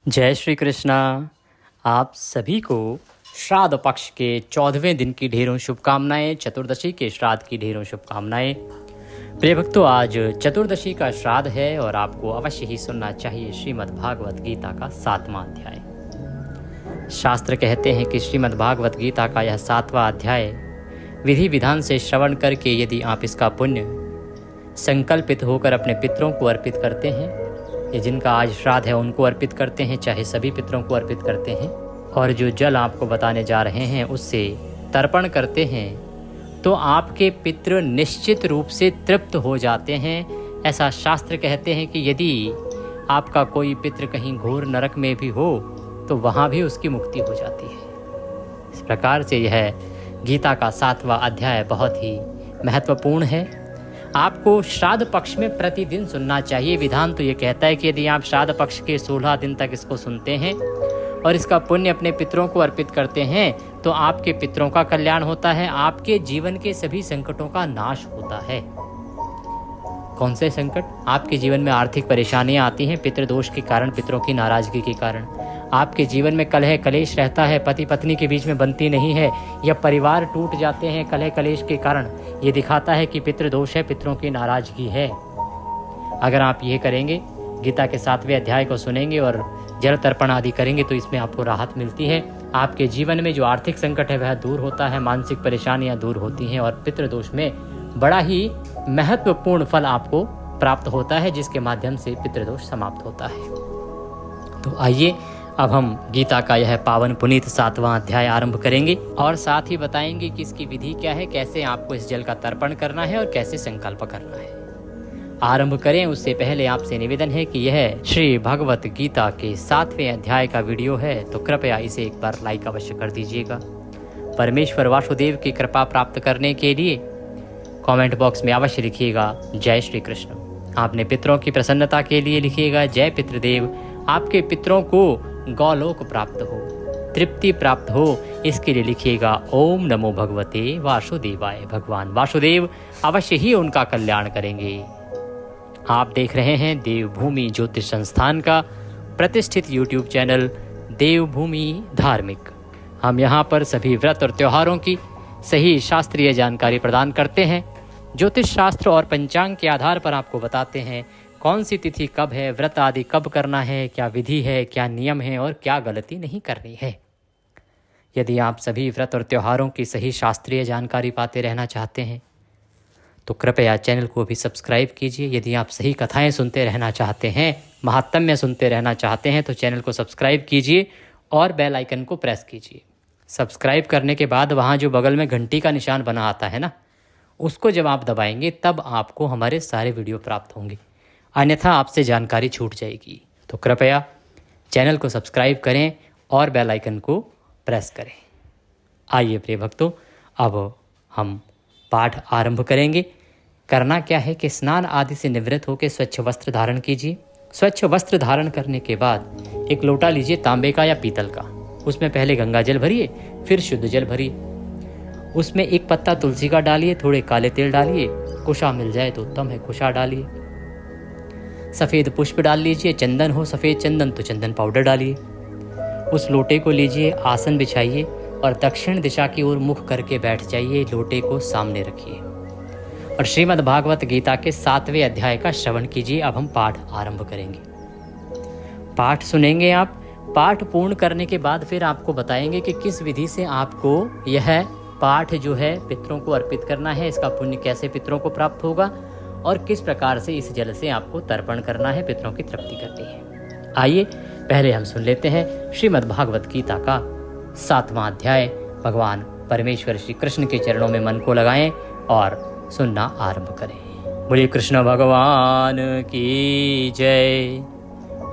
जय श्री कृष्णा। आप सभी को श्राद्ध पक्ष के 14वें दिन की ढेरों शुभकामनाएं, चतुर्दशी के श्राद्ध की ढेरों शुभकामनाएं। प्रिय भक्तों, आज चतुर्दशी का श्राद्ध है और आपको अवश्य ही सुनना चाहिए श्रीमद् भागवत गीता का 7वां अध्याय। शास्त्र कहते हैं कि श्रीमद् भागवत गीता का यह 7वां अध्याय विधि विधान से श्रवण करके यदि आप इसका पुण्य संकल्पित होकर अपने पितरों को अर्पित करते हैं, ये जिनका आज श्राद्ध है उनको अर्पित करते हैं, चाहे सभी पितरों को अर्पित करते हैं, और जो जल आपको बताने जा रहे हैं उससे तर्पण करते हैं, तो आपके पितृ निश्चित रूप से तृप्त हो जाते हैं। ऐसा शास्त्र कहते हैं कि यदि आपका कोई पितृ कहीं घोर नरक में भी हो तो वहाँ भी उसकी मुक्ति हो जाती है। इस प्रकार से यह गीता का 7वां अध्याय बहुत ही महत्वपूर्ण है। आपको श्राद्ध पक्ष में प्रतिदिन सुनना चाहिए। विधान तो ये कहता है कि यदि आप श्राद्ध पक्ष के 16 दिन तक इसको सुनते हैं और इसका पुण्य अपने पितरों को अर्पित करते हैं तो आपके पितरों का कल्याण होता है, आपके जीवन के सभी संकटों का नाश होता है। कौन से संकट? आपके जीवन में आर्थिक परेशानियां आती हैं पितृदोष के कारण, पितरों की नाराजगी के कारण। आपके जीवन में कलह कलेश रहता है, पति पत्नी के बीच में बनती नहीं है, या परिवार टूट जाते हैं कलह कलेश के कारण। ये दिखाता है कि पितृदोष है, पितरों की नाराजगी है। अगर आप ये करेंगे, गीता के 7वें अध्याय को सुनेंगे और जल तर्पण आदि करेंगे तो इसमें आपको राहत मिलती है। आपके जीवन में जो आर्थिक संकट है वह दूर होता है, मानसिक परेशानियां दूर होती हैं और पितृदोष में बड़ा ही महत्वपूर्ण फल आपको प्राप्त होता है, जिसके माध्यम से पितृदोष समाप्त होता है। तो आइए अब हम गीता का यह पावन पुनीत 7वां अध्याय आरंभ करेंगे और साथ ही बताएंगे कि इसकी विधि क्या है, कैसे आपको इस जल का तर्पण करना है और कैसे संकल्प करना है। आरंभ करें उससे पहले आपसे निवेदन है कि यह श्री भगवत गीता के 7वें अध्याय का वीडियो है, तो कृपया इसे एक बार लाइक अवश्य कर दीजिएगा। परमेश्वर वासुदेव की कृपा प्राप्त करने के लिए कमेंट बॉक्स में अवश्य लिखिएगा जय श्री कृष्ण। आपने पितरों की प्रसन्नता के लिए लिखिएगा जय पितृदेव। आपके पितरों को गौलोक प्राप्त हो, तृप्ति प्राप्त हो, इसके लिए लिखिएगा ओम नमो भगवते वासुदेवाय। भगवान वासुदेव अवश्य ही उनका कल्याण करेंगे। आप देख रहे हैं देवभूमि ज्योतिष संस्थान का प्रतिष्ठित यूट्यूब चैनल देवभूमि धार्मिक। हम यहाँ पर सभी व्रत और त्योहारों की सही शास्त्रीय जानकारी प्रदान करते हैं। ज्योतिष शास्त्र और पंचांग के आधार पर आपको बताते हैं कौन सी तिथि कब है, व्रत आदि कब करना है, क्या विधि है, क्या नियम है और क्या गलती नहीं करनी है। यदि आप सभी व्रत और त्योहारों की सही शास्त्रीय जानकारी पाते रहना चाहते हैं तो कृपया चैनल को भी सब्सक्राइब कीजिए। यदि आप सही कथाएं सुनते रहना चाहते हैं, महात्म्य सुनते रहना चाहते हैं तो चैनल को सब्सक्राइब कीजिए और बेल आइकन को प्रेस कीजिए। सब्सक्राइब करने के बाद वहाँ जो बगल में घंटी का निशान बना आता है ना, उसको जब आप दबाएंगे तब आपको हमारे सारे वीडियो प्राप्त होंगे, अन्यथा आपसे जानकारी छूट जाएगी। तो कृपया चैनल को सब्सक्राइब करें और बेल आइकन को प्रेस करें। आइए प्रिय भक्तों, अब हम पाठ आरंभ करेंगे। करना क्या है कि स्नान आदि से निवृत्त होकर स्वच्छ वस्त्र धारण कीजिए। स्वच्छ वस्त्र धारण करने के बाद एक लोटा लीजिए, तांबे का या पीतल का। उसमें पहले गंगा जल भरिए, फिर शुद्ध जल भरिए। उसमें एक पत्ता तुलसी का डालिए, थोड़े काले तेल डालिए, कुशा मिल जाए तो उत्तम है, कुशा डालिए। सफ़ेद पुष्प डाल लीजिए, चंदन हो सफ़ेद चंदन तो चंदन पाउडर डालिए। उस लोटे को लीजिए, आसन बिछाइए और दक्षिण दिशा की ओर मुख करके बैठ जाइए। लोटे को सामने रखिए और श्रीमद् भागवत गीता के 7वें अध्याय का श्रवण कीजिए। अब हम पाठ आरंभ करेंगे। पाठ सुनेंगे आप। पाठ पूर्ण करने के बाद फिर आपको बताएंगे कि किस विधि से आपको यह पाठ जो है पितरों को अर्पित करना है, इसका पुण्य कैसे पितरों को प्राप्त होगा और किस प्रकार से इस जल से आपको तर्पण करना है, पितरों की तृप्ति करनी है। आइए पहले हम सुन लेते हैं श्रीमद् भागवत गीता का 7वां अध्याय। भगवान परमेश्वर श्री कृष्ण के चरणों में मन को लगाएं और सुनना आरंभ करें। बोलिए कृष्ण भगवान की जय।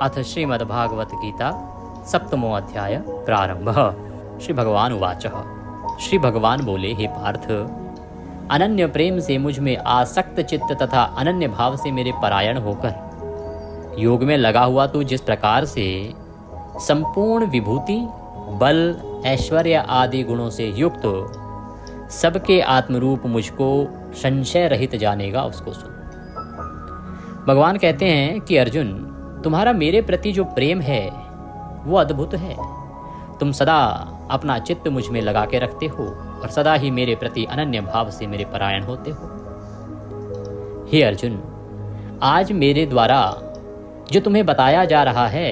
अथ श्रीमद् भागवत गीता 7वां अध्याय प्रारंभ। श्री भगवान उवाच। श्री भगवान बोले, हे पार्थ, अनन्य प्रेम से मुझ में आसक्त चित्त तथा अनन्य भाव से मेरे परायण होकर योग में लगा हुआ तू जिस प्रकार से संपूर्ण विभूति, बल, ऐश्वर्य आदि गुणों से युक्त सबके आत्मरूप मुझको संशय रहित जानेगा, उसको सुन। भगवान कहते हैं कि अर्जुन, तुम्हारा मेरे प्रति जो प्रेम है वो अद्भुत है। तुम सदा अपना चित्त मुझ में लगा के रखते हो और सदा ही मेरे प्रति अनन्य भाव से मेरे परायण होते हो। हे अर्जुन, आज मेरे द्वारा जो तुम्हें बताया जा रहा है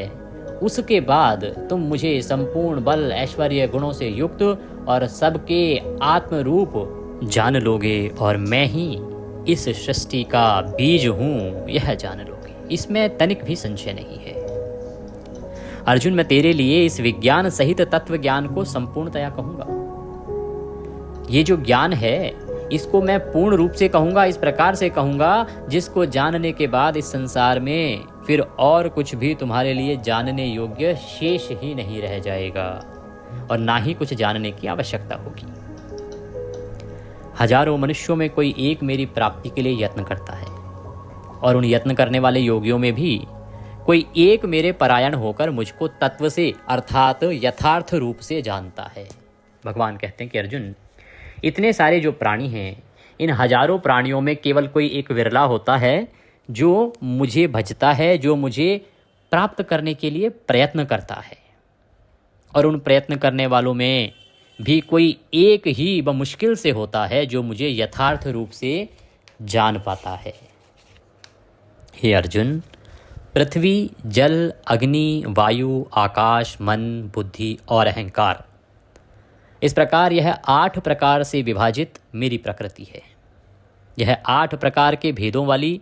उसके बाद तुम मुझे संपूर्ण बल ऐश्वर्य गुणों से युक्त और सबके आत्म रूप जान लोगे और मैं ही इस सृष्टि का बीज हूं, यह जान लोगे। इसमें तनिक भी संशय नहीं है। अर्जुन, मैं तेरे लिए इस विज्ञान सहित तत्व ज्ञान को संपूर्णतया कहूंगा। ये जो ज्ञान है इसको मैं पूर्ण रूप से कहूंगा, इस प्रकार से कहूंगा जिसको जानने के बाद इस संसार में फिर और कुछ भी तुम्हारे लिए जानने योग्य शेष ही नहीं रह जाएगा और ना ही कुछ जानने की आवश्यकता होगी। हजारों मनुष्यों में कोई एक मेरी प्राप्ति के लिए यत्न करता है और उन यत्न करने वाले योगियों में भी कोई एक मेरे परायण होकर मुझको तत्व से अर्थात यथार्थ रूप से जानता है। भगवान कहते हैं कि अर्जुन, इतने सारे जो प्राणी हैं, इन हजारों प्राणियों में केवल कोई एक विरला होता है जो मुझे भजता है, जो मुझे प्राप्त करने के लिए प्रयत्न करता है। और उन प्रयत्न करने वालों में भी कोई एक ही मुश्किल से होता है जो मुझे यथार्थ रूप से जान पाता है। हे अर्जुन, पृथ्वी, जल, अग्नि, वायु, आकाश, मन, बुद्धि और अहंकार, इस प्रकार यह 8 प्रकार से विभाजित मेरी प्रकृति है। यह 8 प्रकार के भेदों वाली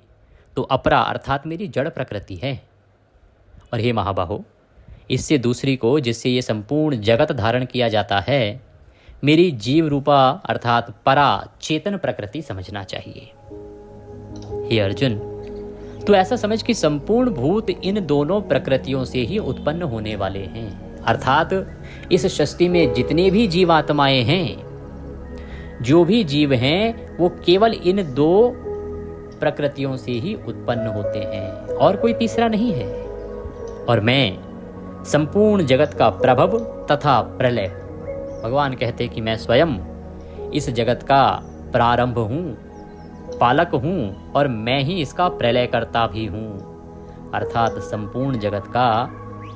तो अपरा अर्थात मेरी जड़ प्रकृति है। और हे महाबाहो, इससे दूसरी को, जिससे ये संपूर्ण जगत धारण किया जाता है, मेरी जीव रूपा अर्थात परा चेतन प्रकृति समझना चाहिए। हे अर्जुन, तो ऐसा समझ कि संपूर्ण भूत इन दोनों प्रकृतियों से ही उत्पन्न होने वाले हैं। अर्थात इस सृष्टि में जितने भी जीवात्माएं हैं, जो भी जीव हैं, वो केवल इन 2 प्रकृतियों से ही उत्पन्न होते हैं और कोई तीसरा नहीं है। और मैं संपूर्ण जगत का प्रभव तथा प्रलय। भगवान कहते कि मैं स्वयं इस जगत का प्रारंभ हूँ, पालक हूँ और मैं ही इसका प्रलय करता भी हूँ। अर्थात संपूर्ण जगत का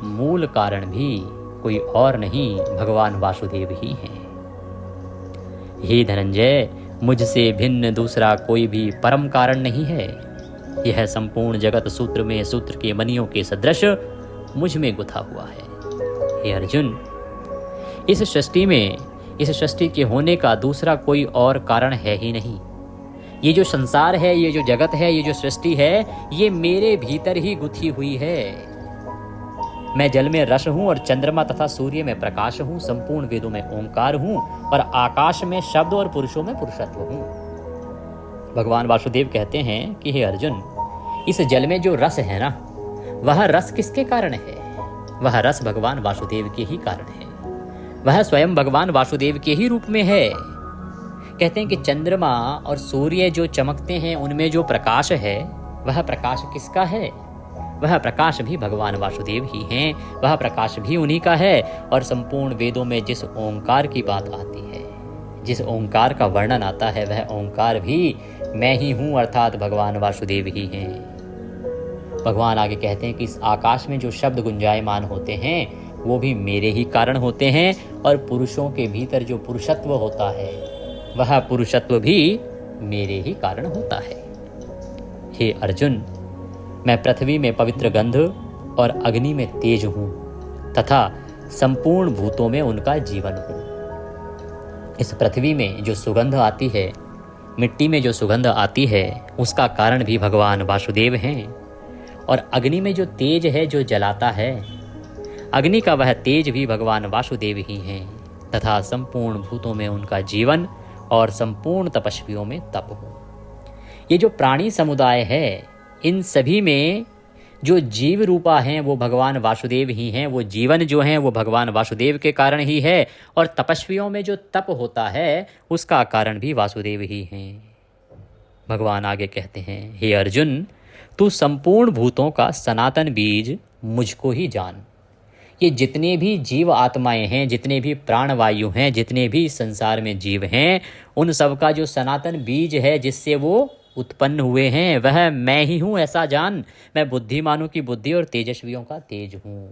मूल कारण भी कोई और नहीं, भगवान वासुदेव ही हैं। हे धनंजय, मुझसे भिन्न दूसरा कोई भी परम कारण नहीं है। यह संपूर्ण जगत सूत्र में सूत्र के मणियों के सदृश मुझ में गुथा हुआ है। हे अर्जुन, इस सृष्टि में, इस सृष्टि के होने का दूसरा कोई और कारण है ही नहीं। ये जो संसार है, ये जो जगत है, ये जो सृष्टि है, ये मेरे भीतर ही गुथी हुई है। मैं जल में रस हूँ और चंद्रमा तथा सूर्य में प्रकाश हूँ, संपूर्ण वेदों में ओंकार हूँ और आकाश में शब्द और पुरुषों में पुरुषत्व हूँ। भगवान वासुदेव कहते हैं कि हे अर्जुन, इस जल में जो रस है ना, वह रस किसके कारण है? वह रस भगवान वासुदेव के ही कारण है। वह स्वयं भगवान वासुदेव के ही रूप में है। कहते हैं कि चंद्रमा और सूर्य जो चमकते हैं, उनमें जो प्रकाश है, वह प्रकाश किसका है? वह प्रकाश भी भगवान वासुदेव ही हैं। वह प्रकाश भी उन्हीं का है। और संपूर्ण वेदों में जिस ओंकार की बात आती है, जिस ओंकार का वर्णन आता है, वह ओंकार भी मैं ही हूँ, अर्थात भगवान वासुदेव ही हैं। भगवान आगे कहते हैं कि इस आकाश में जो शब्द गुंजायमान होते हैं, वो भी मेरे ही कारण होते हैं। और पुरुषों के भीतर जो पुरुषत्व होता है, वह पुरुषत्व भी मेरे ही कारण होता है। हे अर्जुन, मैं पृथ्वी में पवित्र गंध और अग्नि में तेज हूँ तथा संपूर्ण भूतों में उनका जीवन हूँ। इस पृथ्वी में जो सुगंध आती है, मिट्टी में जो सुगंध आती है, उसका कारण भी भगवान वासुदेव हैं। और अग्नि में जो तेज है, जो जलाता है, अग्नि का वह तेज भी भगवान वासुदेव ही हैं। तथा संपूर्ण भूतों में उनका जीवन और संपूर्ण तपस्वियों में तप हो। ये जो प्राणी समुदाय है, इन सभी में जो जीव रूपा हैं, वो भगवान वासुदेव ही हैं। वो जीवन जो हैं, वो भगवान वासुदेव के कारण ही है। और तपस्वियों में जो तप होता है, उसका कारण भी वासुदेव ही हैं। भगवान आगे कहते हैं, हे अर्जुन, तू संपूर्ण भूतों का सनातन बीज मुझको ही जान। ये जितने भी जीव आत्माएं हैं, जितने भी प्राणवायु हैं, जितने भी संसार में जीव हैं, उन सब का जो सनातन बीज है, जिससे वो उत्पन्न हुए हैं, वह मैं ही हूँ, ऐसा जान। मैं बुद्धिमानों की बुद्धि और तेजस्वियों का तेज हूँ।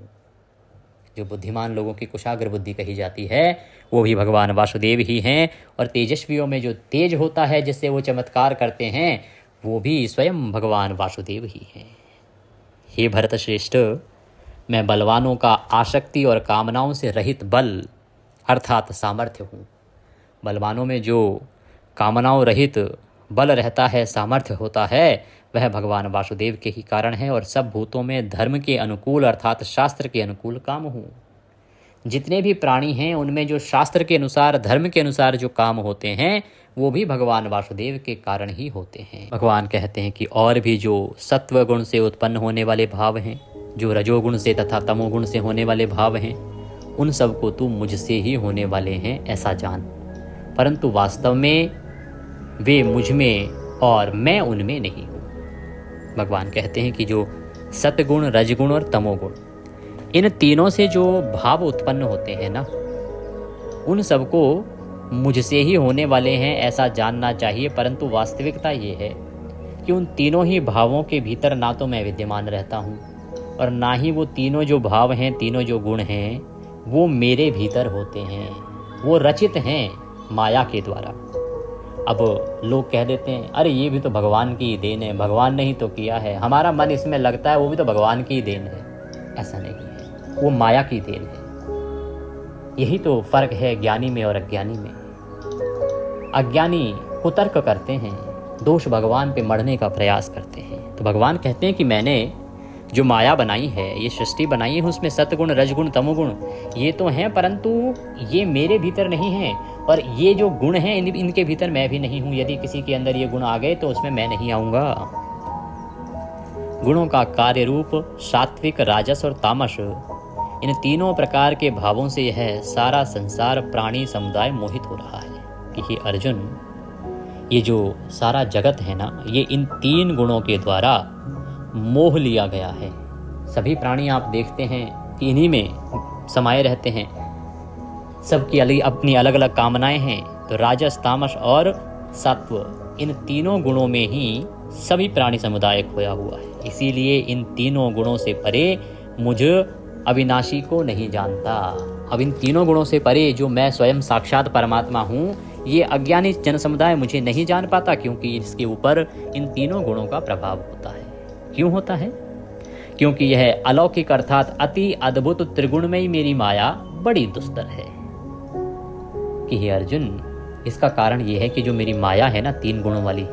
जो बुद्धिमान लोगों की कुशाग्र बुद्धि कही जाती है वो भी भगवान वासुदेव ही हैं। और तेजस्वियों में जो तेज होता है जिससे वो चमत्कार करते हैं वो भी स्वयं भगवान वासुदेव ही हैं। हे भरत श्रेष्ठ, मैं बलवानों का आसक्ति और कामनाओं से रहित बल अर्थात सामर्थ्य हूँ। बलवानों में जो कामनाओं रहित बल रहता है, सामर्थ्य होता है, वह भगवान वासुदेव के ही कारण है। और सब भूतों में धर्म के अनुकूल अर्थात शास्त्र के अनुकूल काम हूँ। जितने भी प्राणी हैं उनमें जो शास्त्र के अनुसार, धर्म के अनुसार जो काम होते हैं वो भी भगवान वासुदेव के कारण ही होते हैं। भगवान कहते हैं कि और भी जो सत्व गुण से उत्पन्न होने वाले भाव हैं, जो रजोगुण से तथा तमोगुण से होने वाले भाव हैं, उन सब को तू मुझसे ही होने वाले हैं ऐसा जान। परंतु वास्तव में वे मुझ में और मैं उनमें नहीं हूँ। भगवान कहते हैं कि जो सतगुण, रजगुण और तमोगुण, इन तीनों से जो भाव उत्पन्न होते हैं ना, उन सबको मुझसे ही होने वाले हैं ऐसा जानना चाहिए। परंतु वास्तविकता ये है कि उन तीनों ही भावों के भीतर ना तो मैं विद्यमान रहता हूँ और ना ही वो तीनों जो भाव हैं, तीनों जो गुण हैं वो मेरे भीतर होते हैं। वो रचित हैं माया के द्वारा। अब लोग कह देते हैं अरे ये भी तो भगवान की ही देन है, भगवान ने ही तो किया है, हमारा मन इसमें लगता है वो भी तो भगवान की ही देन है। ऐसा नहीं है, वो माया की देन है। यही तो फर्क है ज्ञानी में और अज्ञानी में। अज्ञानी कुतर्क करते हैं, दोष भगवान पे मढ़ने का प्रयास करते हैं। तो भगवान कहते हैं कि मैंने जो माया बनाई है, ये सृष्टि बनाई है, उसमें सतगुण, रजगुण, तमोगुण ये तो हैं, परंतु ये मेरे भीतर नहीं हैं। और ये जो गुण हैं इनके भीतर मैं भी नहीं हूँ। यदि किसी के अंदर ये गुण आ गए तो उसमें मैं नहीं आऊँगा। गुणों का कार्य रूप सात्विक, राजस और तामस, इन तीनों प्रकार के भावों से यह सारा संसार प्राणी समुदाय मोहित हो रहा है कि हे अर्जुन, ये जो सारा जगत है ना, ये इन तीन गुणों के द्वारा मोह लिया गया है। सभी प्राणी आप देखते हैं कि इन्हीं में समाये रहते हैं। सबकी अपनी अलग अलग कामनाएं हैं। तो राजस, तामस और सत्व, इन तीनों गुणों में ही सभी प्राणी समुदाय खोया हुआ है। इसीलिए इन तीनों गुणों से परे मुझ अविनाशी को नहीं जानता। अब इन तीनों गुणों से परे जो मैं स्वयं साक्षात परमात्मा हूँ, ये अज्ञानी जन समुदाय मुझे नहीं जान पाता, क्योंकि इसके ऊपर इन तीनों गुणों का प्रभाव होता है। क्यों होता है? क्योंकि यह अलौकिक अर्थात अति अद्भुत त्रिगुणमयी मेरी माया बड़ी दुस्तर है। कि हे अर्जुन, इसका कारण यह है कि जो मेरी माया है ना, तीन गुणों वाली,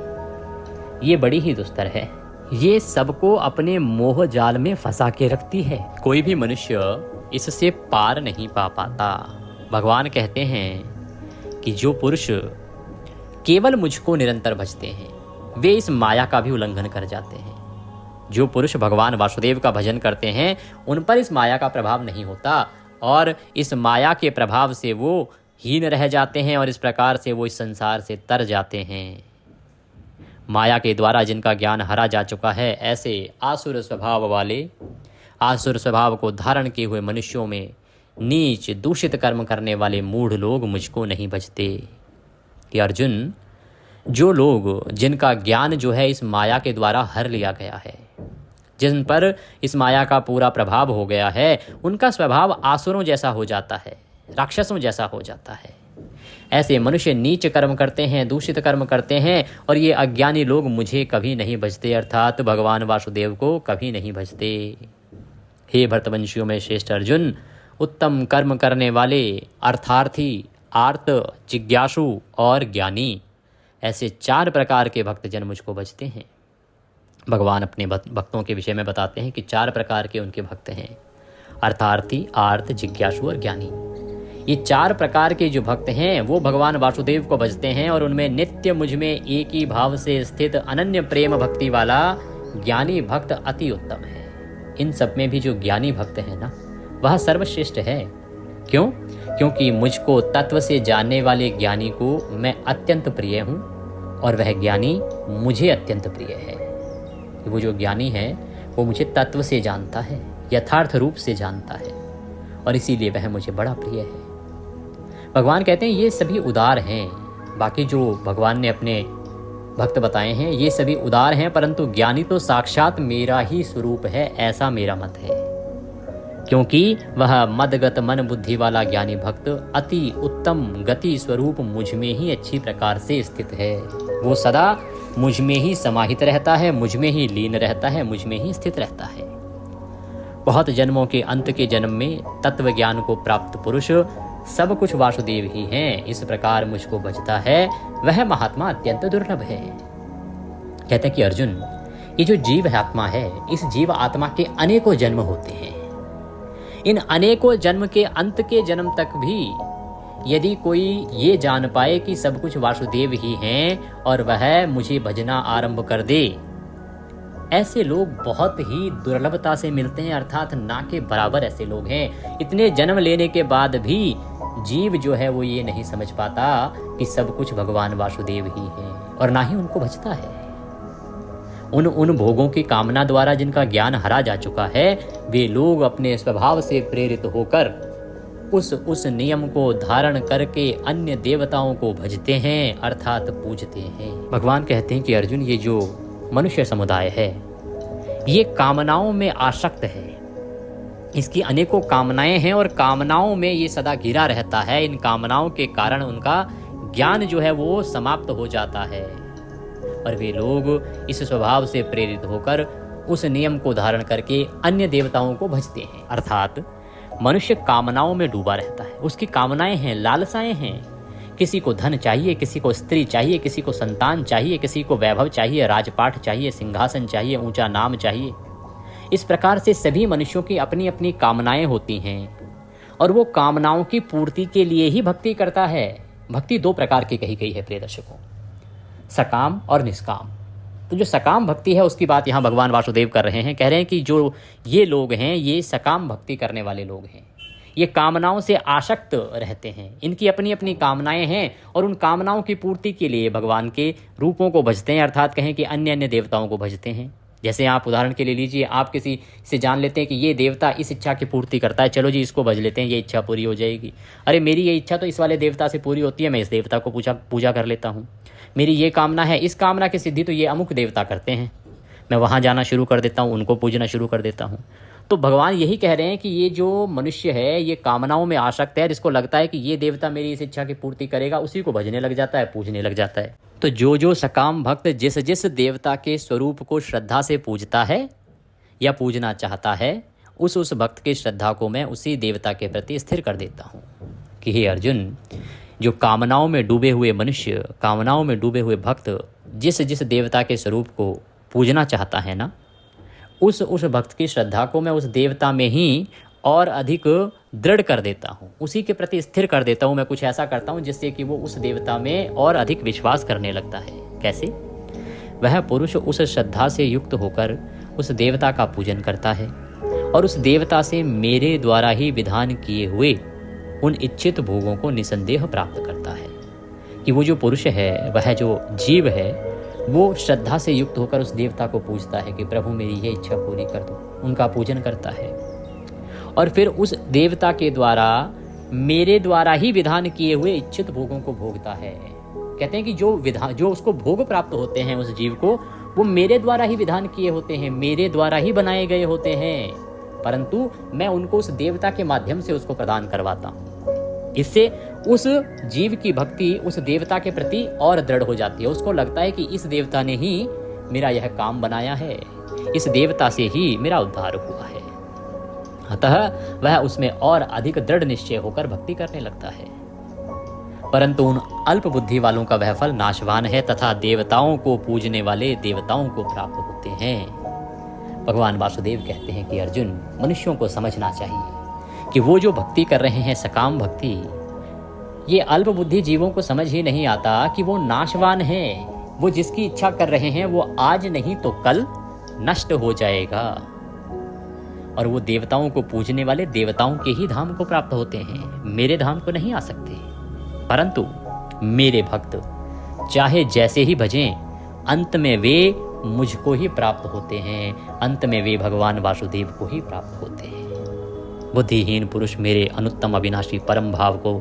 ये बड़ी ही दुस्तर है। ये सबको अपने मोह जाल में फंसा के रखती है। कोई भी मनुष्य इससे पार नहीं पा पाता। भगवान कहते हैं कि जो पुरुष केवल मुझको निरंतर भजते हैं वे इस माया का भी उल्लंघन कर जाते हैं। जो पुरुष भगवान वासुदेव का भजन करते हैं उन पर इस माया का प्रभाव नहीं होता और इस माया के प्रभाव से वो हीन रह जाते हैं और इस प्रकार से वो इस संसार से तर जाते हैं। माया के द्वारा जिनका ज्ञान हरा जा चुका है, ऐसे आसुर स्वभाव वाले, आसुर स्वभाव को धारण किए हुए मनुष्यों में नीच दूषित कर्म करने वाले मूढ़ लोग मुझको नहीं भजते। कि अर्जुन, जो लोग जिनका ज्ञान जो है इस माया के द्वारा हर लिया गया है, जिन पर इस माया का पूरा प्रभाव हो गया है, उनका स्वभाव आसुरों जैसा हो जाता है, राक्षसों जैसा हो जाता है। ऐसे मनुष्य नीच कर्म करते हैं, दूषित कर्म करते हैं और ये अज्ञानी लोग मुझे कभी नहीं भजते, अर्थात भगवान वासुदेव को कभी नहीं भजते। हे भरतवंशियों में श्रेष्ठ अर्जुन, उत्तम कर्म करने वाले अर्थार्थी, आर्त, जिज्ञासु और ज्ञानी, ऐसे चार प्रकार के भक्तजन मुझको भजते हैं। भगवान अपने भक्तों के विषय में बताते हैं कि चार प्रकार के उनके भक्त हैं, अर्थार्थी, आर्त, जिज्ञासु और ज्ञानी। ये चार प्रकार के जो भक्त हैं वो भगवान वासुदेव को भजते हैं और उनमें नित्य मुझ में एक ही भाव से स्थित अनन्य प्रेम भक्ति वाला ज्ञानी भक्त अति उत्तम है। इन सब में भी जो ज्ञानी भक्त है ना, वह सर्वश्रेष्ठ है। क्यों? क्योंकि मुझको तत्व से जानने वाले ज्ञानी को मैं अत्यंत प्रिय हूँ और वह ज्ञानी मुझे अत्यंत प्रिय है। वो जो ज्ञानी है वो मुझे तत्व से जानता है, यथार्थ रूप से जानता है और इसीलिए वह मुझे बड़ा प्रिय है। भगवान कहते हैं ये सभी उदार हैं। बाकी जो भगवान ने अपने भक्त बताए हैं ये सभी उदार हैं, परंतु ज्ञानी तो साक्षात मेरा ही स्वरूप है, ऐसा मेरा मत है। क्योंकि वह मदगत मन बुद्धि वाला ज्ञानी भक्त अति उत्तम गति स्वरूप मुझ में ही अच्छी प्रकार से स्थित है। वो सदा मुझ में ही समाहित रहता है, मुझ में ही लीन रहता है, मुझ में ही स्थित रहता है। बहुत जन्मों के अंत के जन्म में तत्व ज्ञान को प्राप्त पुरुष सब कुछ वासुदेव ही हैं, इस प्रकार मुझको भजता है, वह महात्मा अत्यंत दुर्लभ है। कहते हैं कि अर्जुन, ये जो जीव आत्मा है, इस जीव आत्मा के अनेकों जन्म होते हैं। इन अनेकों जन्म के अंत के जन्म तक भी यदि कोई ये जान पाए कि सब कुछ वासुदेव ही हैं और वह मुझे भजना आरंभ कर दे, ऐसे लोग बहुत ही दुर्लभता से मिलते हैं, अर्थात ना के बराबर ऐसे लोग हैं। इतने जन्म लेने के बाद भी जीव जो है वो ये नहीं समझ पाता कि सब कुछ भगवान वासुदेव ही है और ना ही उनको भजता है। उन भोगों की कामना द्वारा जिनका ज्ञान हरा जा चुका है, वे लोग अपने स्वभाव से प्रेरित होकर उस नियम को धारण करके अन्य देवताओं को भजते हैं, अर्थात पूजते हैं। भगवान कहते हैं कि अर्जुन, ये जो मनुष्य समुदाय है ये कामनाओं में आसक्त है, इसकी अनेकों कामनाएं हैं और कामनाओं में ये सदा घिरा रहता है। इन कामनाओं के कारण उनका ज्ञान जो है वो समाप्त हो जाता है और वे लोग इस स्वभाव से प्रेरित होकर उस नियम को धारण करके अन्य देवताओं को भजते हैं। अर्थात मनुष्य कामनाओं में डूबा रहता है, उसकी कामनाएं हैं, लालसाएं हैं। किसी को धन चाहिए, किसी को स्त्री चाहिए, किसी को संतान चाहिए, किसी को वैभव चाहिए, राजपाट चाहिए, सिंहासन चाहिए, ऊंचा नाम चाहिए। इस प्रकार से सभी मनुष्यों की अपनी अपनी कामनाएं होती हैं और वो कामनाओं की पूर्ति के लिए ही भक्ति करता है। भक्ति दो प्रकार की कही गई है प्रिय दर्शकों, सकाम और निष्काम। तो जो सकाम भक्ति है उसकी बात यहाँ भगवान वासुदेव कर रहे हैं। कह रहे हैं कि जो ये लोग हैं ये सकाम भक्ति करने वाले लोग हैं, ये कामनाओं से आसक्त रहते हैं, इनकी अपनी अपनी कामनाएं हैं और उन कामनाओं की पूर्ति के लिए भगवान के रूपों को भजते हैं, अर्थात कहें कि अन्य अन्य देवताओं को भजते हैं। जैसे आप उदाहरण के लिए लीजिए, आप किसी से जान लेते हैं कि ये देवता इस इच्छा की पूर्ति करता है, चलो जी इसको भज लेते हैं, ये इच्छा पूरी हो जाएगी। अरे मेरी ये इच्छा तो इस वाले देवता से पूरी होती है, मैं इस देवता को पूजा कर लेता हूँ। मेरी ये कामना है, इस कामना की सिद्धि तो ये अमुक देवता करते हैं, मैं वहाँ जाना शुरू कर देता हूँ, उनको पूजना शुरू कर देता हूँ। तो भगवान यही कह रहे हैं कि ये जो मनुष्य है ये कामनाओं में आसक्त है, जिसको लगता है कि ये देवता मेरी इस इच्छा की पूर्ति करेगा, उसी को भजने लग जाता है, पूजने लग जाता है। तो जो सकाम भक्त जिस जिस देवता के स्वरूप को श्रद्धा से पूजता है या पूजना चाहता है, उस भक्त की श्रद्धा को मैं उसी देवता के प्रति स्थिर कर देता हूँ कि हे अर्जुन, जो कामनाओं में डूबे हुए मनुष्य, कामनाओं में डूबे हुए भक्त जिस जिस देवता के स्वरूप को पूजना चाहता है ना, उस भक्त की श्रद्धा को मैं उस देवता में ही और अधिक दृढ़ कर देता हूँ, उसी के प्रति स्थिर कर देता हूँ। मैं कुछ ऐसा करता हूँ जिससे कि वो उस देवता में और अधिक विश्वास करने लगता है। कैसे? वह पुरुष उस श्रद्धा से युक्त होकर उस देवता का पूजन करता है और उस देवता से मेरे द्वारा ही विधान किए हुए उन इच्छित भोगों को निसंदेह प्राप्त करता है। कि वो जो पुरुष है, वह जो जीव है, वो श्रद्धा से युक्त होकर उस देवता को पूजता है कि प्रभु मेरी ये इच्छा पूरी कर दो, उनका पूजन करता है और फिर उस देवता के द्वारा मेरे द्वारा ही विधान किए हुए इच्छित भोगों को भोगता है। कहते हैं कि जो उसको भोग प्राप्त होते हैं उस जीव को, वो मेरे द्वारा ही विधान किए होते हैं, मेरे द्वारा ही बनाए गए होते हैं, परंतु मैं उनको उस देवता के माध्यम से उसको प्रदान करवाता हूँ। इससे उस जीव की भक्ति उस देवता के प्रति और दृढ़ हो जाती है। उसको लगता है कि इस देवता ने ही मेरा यह काम बनाया है, इस देवता से ही मेरा उद्धार हुआ है, अतः वह उसमें और अधिक दृढ़ निश्चय होकर भक्ति करने लगता है। परंतु उन अल्प बुद्धि वालों का वह फल नाशवान है तथा देवताओं को पूजने वाले देवताओं को प्राप्त होते हैं। भगवान वासुदेव कहते हैं कि अर्जुन, मनुष्यों को समझना चाहिए कि वो जो भक्ति कर रहे हैं सकाम भक्ति, ये अल्प बुद्धि जीवों को समझ ही नहीं आता कि वो नाशवान है। वो जिसकी इच्छा कर रहे हैं वो आज नहीं तो कल नष्ट हो जाएगा और वो देवताओं को पूजने वाले देवताओं के ही धाम को प्राप्त होते हैं, मेरे धाम को नहीं आ सकते। परंतु मेरे भक्त चाहे जैसे ही भजें, अंत में वे मुझको ही प्राप्त होते हैं, अंत में वे भगवान वासुदेव को ही प्राप्त होते हैं। बुद्धिहीन पुरुष मेरे अनुत्तम अविनाशी परम भाव को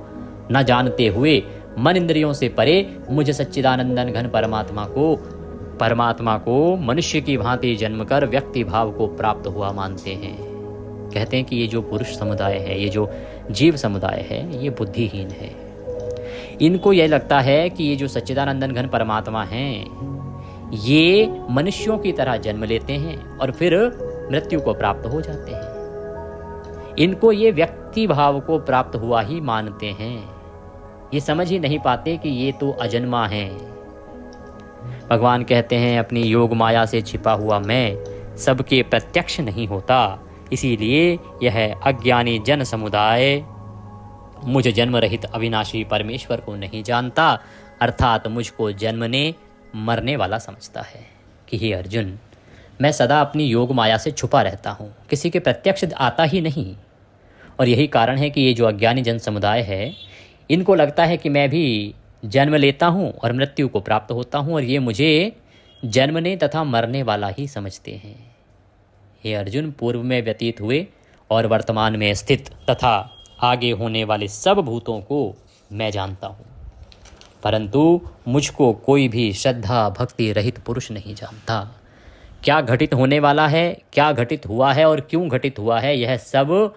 न जानते हुए मन इंद्रियों से परे मुझ सच्चिदानंदन घन परमात्मा को मनुष्य की भांति जन्म कर व्यक्ति भाव को प्राप्त हुआ मानते हैं। कहते हैं कि ये जो पुरुष समुदाय है, ये जो जीव समुदाय है, ये बुद्धिहीन है। इनको यह लगता है कि ये जो सच्चिदानंदन घन परमात्मा हैं, ये मनुष्यों की तरह जन्म लेते हैं और फिर मृत्यु को प्राप्त हो जाते हैं। इनको ये व्यक्ति भाव को प्राप्त हुआ ही मानते हैं। ये समझ ही नहीं पाते कि ये तो अजन्मा है। भगवान कहते हैं अपनी योग माया से छिपा हुआ मैं सबके प्रत्यक्ष नहीं होता, इसीलिए यह अज्ञानी जन समुदाय मुझ जन्म रहित अविनाशी परमेश्वर को नहीं जानता, अर्थात मुझको जन्मने मरने वाला समझता है। कि हे अर्जुन, मैं सदा अपनी योग माया से छुपा रहता हूँ, किसी के प्रत्यक्ष आता ही नहीं। और यही कारण है कि ये जो अज्ञानी जन समुदाय है, इनको लगता है कि मैं भी जन्म लेता हूँ और मृत्यु को प्राप्त होता हूँ, और ये मुझे जन्मने तथा मरने वाला ही समझते हैं। हे अर्जुन, पूर्व में व्यतीत हुए और वर्तमान में स्थित तथा आगे होने वाले सब भूतों को मैं जानता हूँ, परंतु मुझको कोई भी श्रद्धा भक्ति रहित पुरुष नहीं जानता। क्या घटित होने वाला है, क्या घटित हुआ है और क्यों घटित हुआ है, यह सब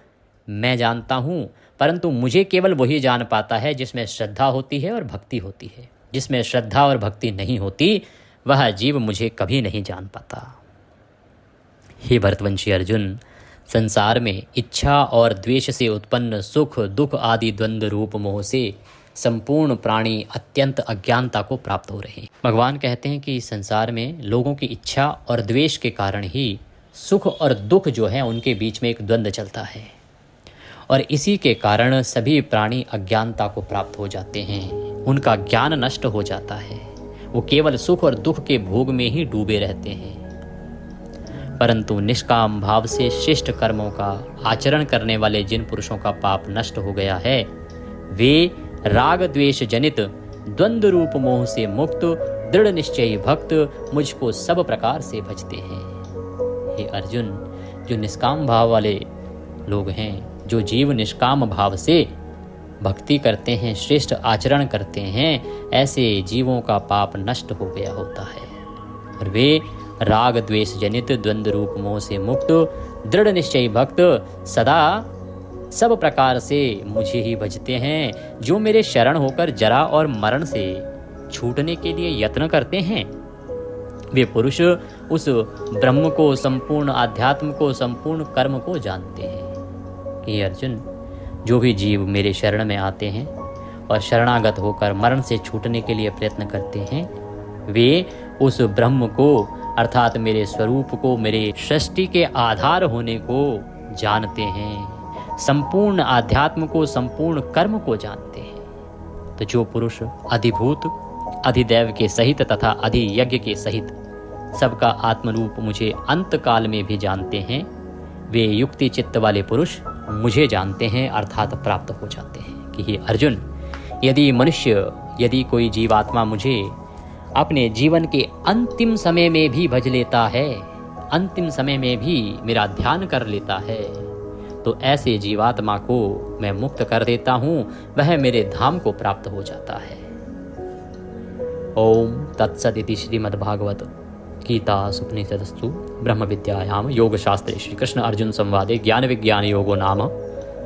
मैं जानता हूँ, परंतु मुझे केवल वही जान पाता है जिसमें श्रद्धा होती है और भक्ति होती है। जिसमें श्रद्धा और भक्ति नहीं होती, वह जीव मुझे कभी नहीं जान पाता। हे भरतवंशी अर्जुन, संसार में इच्छा और द्वेष से उत्पन्न सुख दुख आदि द्वंद्व रूप मोह से संपूर्ण प्राणी अत्यंत अज्ञानता को प्राप्त हो रहे हैं। भगवान कहते हैं कि संसार में लोगों की इच्छा और द्वेष के कारण ही सुख और दुख जो है उनके बीच में एक द्वंद्व चलता है, और इसी के कारण सभी प्राणी अज्ञानता को प्राप्त हो जाते हैं। उनका ज्ञान नष्ट हो जाता है, वो केवल सुख और दुख के भोग में ही डूबे रहते हैं। परंतु निष्काम भाव से शिष्ट कर्मों का आचरण करने वाले जिन पुरुषों का पाप नष्ट हो गया है, वे राग द्वेष जनित द्वंद्व रूप मोह से मुक्त दृढ़ निश्चयी भक्त मुझको सब प्रकार से भजते हैं। हे अर्जुन, जो निष्काम भाव वाले लोग हैं, जो जीव निष्काम भाव से भक्ति करते हैं, श्रेष्ठ आचरण करते हैं, ऐसे जीवों का पाप नष्ट हो गया होता है, और वे राग द्वेष जनित द्वंद्व रूप मोह से मुक्त दृढ़ निश्चयी भक्त सदा सब प्रकार से मुझे ही भजते हैं। जो मेरे शरण होकर जरा और मरण से छूटने के लिए यत्न करते हैं, वे पुरुष उस ब्रह्म को, संपूर्ण आध्यात्म को, संपूर्ण कर्म को जानते हैं। कि अर्जुन, जो भी जीव मेरे शरण में आते हैं और शरणागत होकर मरण से छूटने के लिए प्रयत्न करते हैं, वे उस ब्रह्म को अर्थात मेरे स्वरूप को, मेरे सृष्टि के आधार होने को जानते हैं, संपूर्ण आध्यात्म को, संपूर्ण कर्म को जानते हैं। तो जो पुरुष अधिभूत अधिदैव के सहित तथा अधियज्ञ के सहित सबका आत्मरूप मुझे अंत काल में भी जानते हैं, वे युक्ति चित्त वाले पुरुष मुझे जानते हैं, अर्थात प्राप्त हो जाते हैं। कि हे अर्जुन, यदि कोई जीवात्मा मुझे अपने जीवन के अंतिम समय में भी भज लेता है, अंतिम समय में भी मेरा ध्यान कर लेता है, तो ऐसे जीवात्मा को मैं मुक्त कर देता हूँ, वह मेरे धाम को प्राप्त हो जाता है। ओम तत्सत इति श्रीमद्भागवत गीता उपनिषदस्तु ब्रह्म विद्यायाम योग शास्त्रे श्री कृष्ण अर्जुन संवादे ज्ञान विज्ञान योगो नाम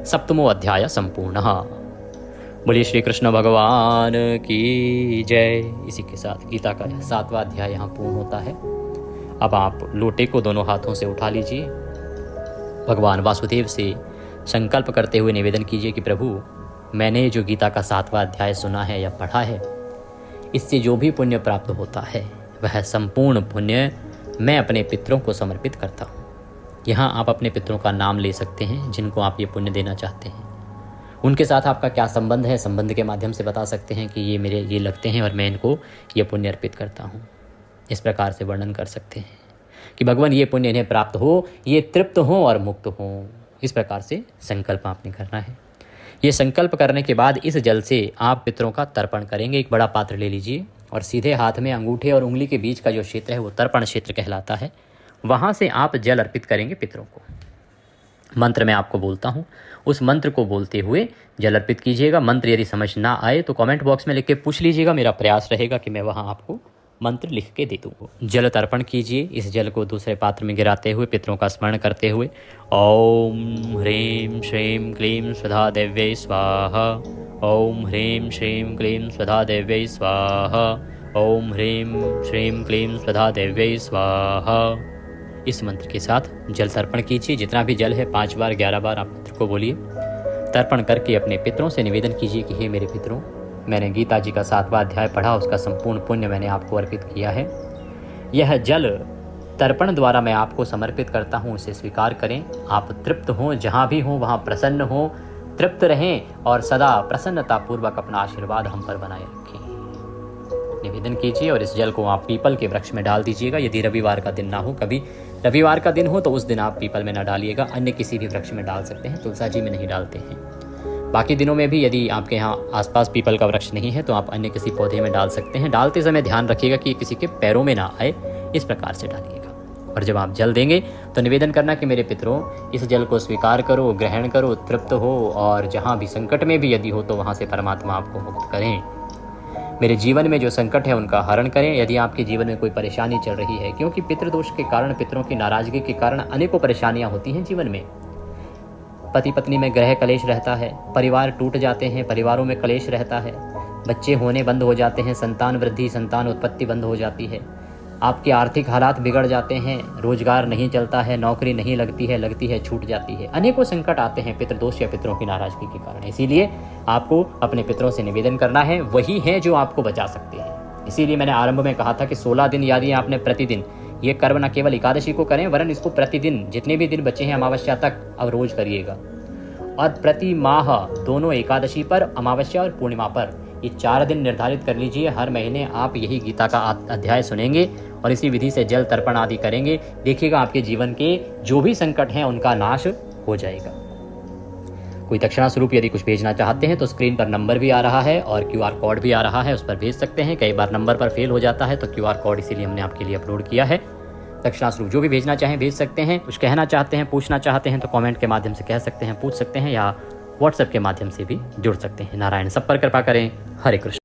सप्तमो अध्याय संपूर्णः। बोलिए श्री कृष्ण भगवान की जय। इसी के साथ गीता का 7वां अध्याय यहाँ पूर्ण होता है। अब आप लोटे को दोनों हाथों से उठा लीजिए, भगवान वासुदेव से संकल्प करते हुए निवेदन कीजिए कि प्रभु, मैंने जो गीता का 7वां अध्याय सुना है या पढ़ा है, इससे जो भी पुण्य प्राप्त होता है वह संपूर्ण पुण्य मैं अपने पितरों को समर्पित करता हूँ। यहाँ आप अपने पितरों का नाम ले सकते हैं जिनको आप ये पुण्य देना चाहते हैं। उनके साथ आपका क्या संबंध है, संबंध के माध्यम से बता सकते हैं कि ये मेरे ये लगते हैं और मैं इनको ये पुण्य अर्पित करता हूँ। इस प्रकार से वर्णन कर सकते हैं कि भगवान ये पुण्य इन्हें प्राप्त हो, ये तृप्त हों और मुक्त हों। इस प्रकार से संकल्प आपने करना है। ये संकल्प करने के बाद इस जल से आप पितरों का तर्पण करेंगे। एक बड़ा पात्र ले लीजिए और सीधे हाथ में अंगूठे और उंगली के बीच का जो क्षेत्र है वो तर्पण क्षेत्र कहलाता है। वहाँ से आप जल अर्पित करेंगे पितरों को। मंत्र मैं आपको बोलता हूँ, उस मंत्र को बोलते हुए जल अर्पित कीजिएगा। मंत्र यदि समझ ना आए तो कमेंट बॉक्स में लिख के पूछ लीजिएगा, मेरा प्रयास रहेगा कि मैं वहाँ आपको मंत्र लिख के दे दूँ। जल तर्पण कीजिए। इस जल को दूसरे पात्र में गिराते हुए पितरों का स्मरण करते हुए ओम ह्रीं श्रीं क्लीं स्वधा देव्यै स्वाहा, ओम ह्रीं श्रीं क्लीं स्वधा देव्यै स्वाहा, ओम ह्रीं श्रीं क्लीं स्वधा देव्यै स्वाहा। इस मंत्र के साथ जल तर्पण कीजिए। जितना भी जल है 5 बार 11 बार आप मंत्र को बोलिए। तर्पण करके अपने पितरों से निवेदन कीजिए कि हे मेरे पितरों, मैंने गीता जी का 7वां अध्याय पढ़ा, उसका संपूर्ण पुण्य मैंने आपको अर्पित किया है। यह जल तर्पण द्वारा मैं आपको समर्पित करता हूँ, इसे स्वीकार करें। आप तृप्त हों, जहाँ भी हों वहाँ प्रसन्न हों, तृप्त रहें और सदा प्रसन्नतापूर्वक अपना आशीर्वाद हम पर बनाए रखें। निवेदन कीजिए और इस जल को आप पीपल के वृक्ष में डाल दीजिएगा। यदि रविवार का दिन ना हो, कभी रविवार का दिन हो तो उस दिन आप पीपल में ना डालिएगा, अन्य किसी भी वृक्ष में डाल सकते हैं, तुलसा जी में नहीं डालते हैं। बाकी दिनों में भी यदि आपके यहाँ आसपास पीपल का वृक्ष नहीं है तो आप अन्य किसी पौधे में डाल सकते हैं। डालते समय ध्यान रखिएगा कि किसी के पैरों में ना आए, इस प्रकार से डालिएगा। और जब आप जल देंगे तो निवेदन करना कि मेरे पितरों, इस जल को स्वीकार करो, ग्रहण करो, तृप्त हो और जहाँ भी संकट में भी यदि हो तो वहाँ से परमात्मा आपको मुक्त करें। मेरे जीवन में जो संकट है उनका हरण करें। यदि आपके जीवन में कोई परेशानी चल रही है, क्योंकि पितृदोष के कारण, पितरों की नाराजगी के कारण अनेकों परेशानियां होती हैं जीवन में। पति पत्नी में ग्रह कलेश रहता है, परिवार टूट जाते हैं, परिवारों में कलेश रहता है, बच्चे होने बंद हो जाते हैं, संतान वृद्धि, संतान उत्पत्ति बंद हो जाती है, आपके आर्थिक हालात बिगड़ जाते हैं, रोजगार नहीं चलता है, नौकरी नहीं लगती है छूट जाती है। अनेकों संकट आते हैं पितृदोष या पितरों की नाराजगी के कारण। इसीलिए आपको अपने पितरों से निवेदन करना है, वही है जो आपको बचा सकते हैं। इसीलिए मैंने आरंभ में कहा था कि 16 दिन यदि आपने प्रतिदिन ये कर्म न केवल एकादशी को करें वरन इसको प्रतिदिन जितने भी दिन बचे हैं अमावस्या तक अब रोज करिएगा। और प्रति माह दोनों एकादशी पर, अमावस्या और पूर्णिमा पर, ये 4 दिन निर्धारित कर लीजिए। हर महीने आप यही गीता का अध्याय सुनेंगे और इसी विधि से जल तर्पण आदि करेंगे। देखिएगा आपके जीवन के जो भी संकट हैं उनका नाश हो जाएगा। कोई दक्षिणा स्वरूप यदि कुछ भेजना चाहते हैं तो स्क्रीन पर नंबर भी आ रहा है और QR कोड भी आ रहा है, उस पर भेज सकते हैं। कई बार नंबर पर फेल हो जाता है तो QR कोड इसीलिए हमने आपके लिए अपलोड किया है। दक्षिणा स्वरूप जो भी भेजना चाहें भेज सकते हैं। कुछ कहना चाहते हैं, पूछना चाहते हैं तो कमेंट के माध्यम से कह सकते हैं, पूछ सकते हैं, या व्हाट्सएप के माध्यम से भी जुड़ सकते हैं। नारायण सब पर कृपा करें। हरे कृष्ण।